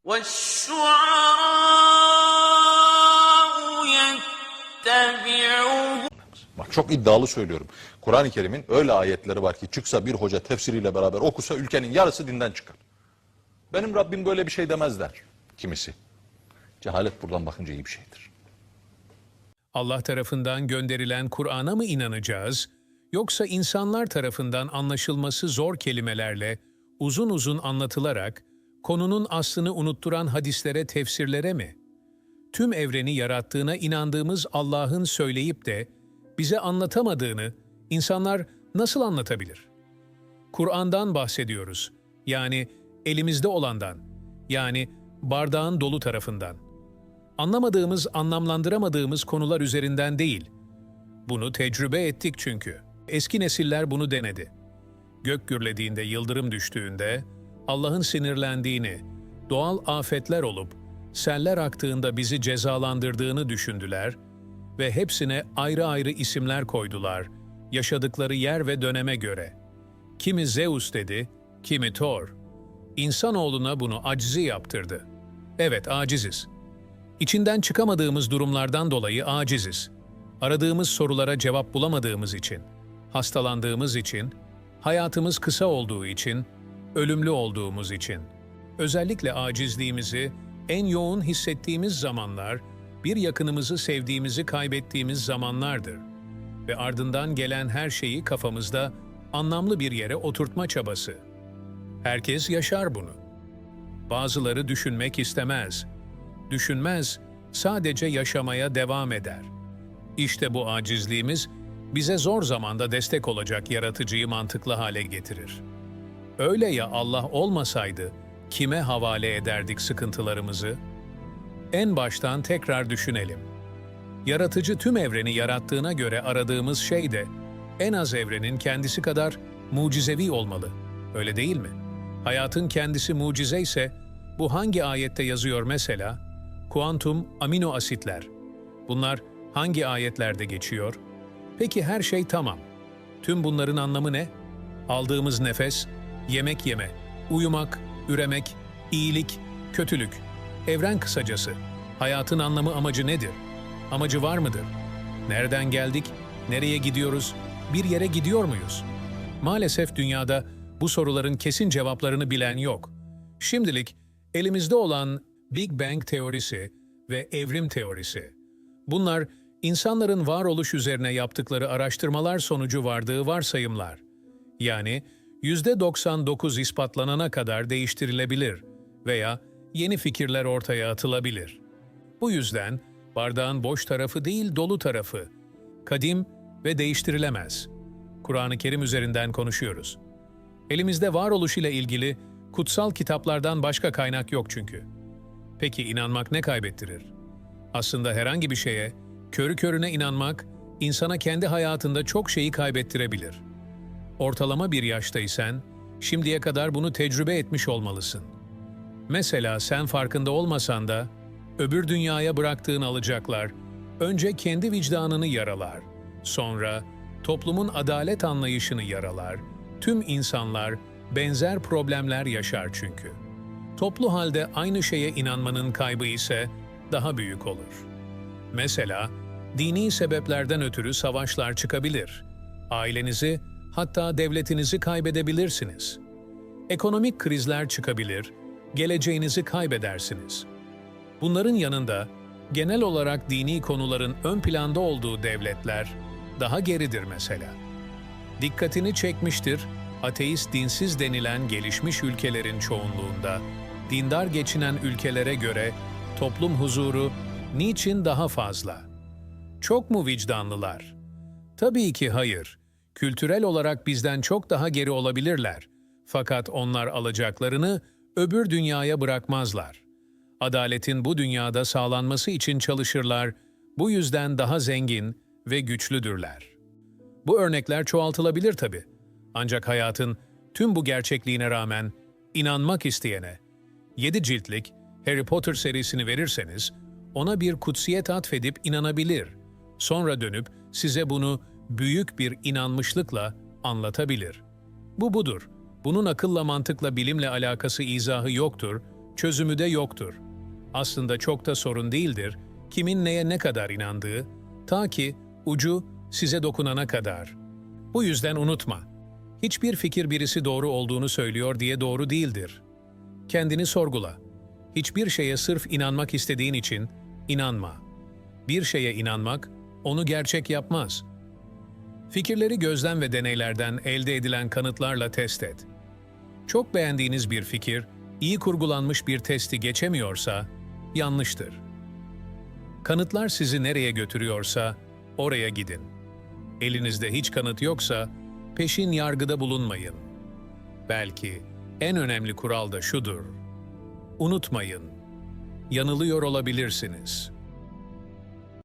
وَالشُّعَرَاءُ يَتَّبِعُهُمْ. Bak çok iddialı söylüyorum. Kur'an-ı Kerim'in öyle ayetleri var ki çıksa bir hoca tefsiriyle beraber okusa ülkenin yarısı dinden çıkar. Benim Rabbim böyle bir şey demez der kimisi. Cehalet buradan bakınca iyi bir şeydir. Allah tarafından gönderilen Kur'an'a mı inanacağız, yoksa insanlar tarafından anlaşılması zor kelimelerle, uzun uzun anlatılarak, konunun aslını unutturan hadislere, tefsirlere mi? Tüm evreni yarattığına inandığımız Allah'ın söyleyip de bize anlatamadığını insanlar nasıl anlatabilir? Kur'an'dan bahsediyoruz. Yani elimizde olandan. Yani bardağın dolu tarafından. Anlamadığımız, anlamlandıramadığımız konular üzerinden değil. Bunu tecrübe ettik çünkü. Eski nesiller bunu denedi. Gök gürlediğinde, yıldırım düştüğünde, Allah'ın sinirlendiğini, doğal afetler olup, seller aktığında bizi cezalandırdığını düşündüler ve hepsine ayrı ayrı isimler koydular, yaşadıkları yer ve döneme göre. Kimi Zeus dedi, kimi Thor. İnsanoğluna bunu aczi yaptırdı. Evet, aciziz. İçinden çıkamadığımız durumlardan dolayı aciziz. Aradığımız sorulara cevap bulamadığımız için, hastalandığımız için, hayatımız kısa olduğu için, ölümlü olduğumuz için. Özellikle acizliğimizi en yoğun hissettiğimiz zamanlar, bir yakınımızı sevdiğimizi kaybettiğimiz zamanlardır. Ve ardından gelen her şeyi kafamızda anlamlı bir yere oturtma çabası. Herkes yaşar bunu. Bazıları düşünmek istemez. Düşünmez, sadece yaşamaya devam eder. İşte bu acizliğimiz bize zor zamanda destek olacak yaratıcıyı mantıklı hale getirir. Öyle ya Allah olmasaydı kime havale ederdik sıkıntılarımızı? En baştan tekrar düşünelim. Yaratıcı tüm evreni yarattığına göre aradığımız şey de en az evrenin kendisi kadar mucizevi olmalı. Öyle değil mi? Hayatın kendisi mucize ise bu hangi ayette yazıyor mesela? Kuantum amino asitler. Bunlar hangi ayetlerde geçiyor? Peki her şey tamam. Tüm bunların anlamı ne? Aldığımız nefes, yemek yeme, uyumak, üremek, iyilik, kötülük. Evren kısacası. Hayatın anlamı, amacı nedir? Amacı var mıdır? Nereden geldik? Nereye gidiyoruz? Bir yere gidiyor muyuz? Maalesef dünyada bu soruların kesin cevaplarını bilen yok. Şimdilik elimizde olan Big Bang teorisi ve evrim teorisi. Bunlar insanların varoluş üzerine yaptıkları araştırmalar sonucu vardığı varsayımlar. Yani %99 ispatlanana kadar değiştirilebilir veya yeni fikirler ortaya atılabilir. Bu yüzden bardağın boş tarafı değil dolu tarafı, kadim ve değiştirilemez. Kur'an-ı Kerim üzerinden konuşuyoruz. Elimizde varoluş ile ilgili kutsal kitaplardan başka kaynak yok çünkü. Peki inanmak ne kaybettirir? Aslında herhangi bir şeye, körü körüne inanmak, insana kendi hayatında çok şeyi kaybettirebilir. Ortalama bir yaştaysan, şimdiye kadar bunu tecrübe etmiş olmalısın. Mesela sen farkında olmasan da, öbür dünyaya bıraktığın alacaklar, önce kendi vicdanını yaralar, sonra toplumun adalet anlayışını yaralar, tüm insanlar benzer problemler yaşar çünkü. Toplu halde aynı şeye inanmanın kaybı ise daha büyük olur. Mesela, dini sebeplerden ötürü savaşlar çıkabilir. Ailenizi, hatta devletinizi kaybedebilirsiniz. Ekonomik krizler çıkabilir, geleceğinizi kaybedersiniz. Bunların yanında, genel olarak dini konuların ön planda olduğu devletler daha geridir mesela. Dikkatini çekmiştir, ateist dinsiz denilen gelişmiş ülkelerin çoğunluğunda, dindar geçinen ülkelere göre toplum huzuru niçin daha fazla? Çok mu vicdanlılar? Tabii ki hayır. Kültürel olarak bizden çok daha geri olabilirler. Fakat onlar alacaklarını öbür dünyaya bırakmazlar. Adaletin bu dünyada sağlanması için çalışırlar, bu yüzden daha zengin ve güçlüdürler. Bu örnekler çoğaltılabilir tabii. Ancak hayatın tüm bu gerçekliğine rağmen inanmak isteyene, 7 ciltlik Harry Potter serisini verirseniz, ona bir kutsiyet atfedip inanabilir. Sonra dönüp size bunu büyük bir inanmışlıkla anlatabilir. Bu budur. Bunun akılla, mantıkla, bilimle alakası, izahı yoktur. çözümü de yoktur. Aslında çok da sorun değildir, kimin neye ne kadar inandığı, ta ki ucu size dokunana kadar. Bu yüzden unutma, hiçbir fikir birisi doğru olduğunu söylüyor diye doğru değildir. Kendini sorgula. Hiçbir şeye sırf inanmak istediğin için inanma. Bir şeye inanmak, onu gerçek yapmaz. Fikirleri gözlem ve deneylerden elde edilen kanıtlarla test et. Çok beğendiğiniz bir fikir, iyi kurgulanmış bir testi geçemiyorsa, yanlıştır. Kanıtlar sizi nereye götürüyorsa, oraya gidin. Elinizde hiç kanıt yoksa, peşin yargıda bulunmayın. Belki en önemli kural da şudur: unutmayın, yanılıyor olabilirsiniz.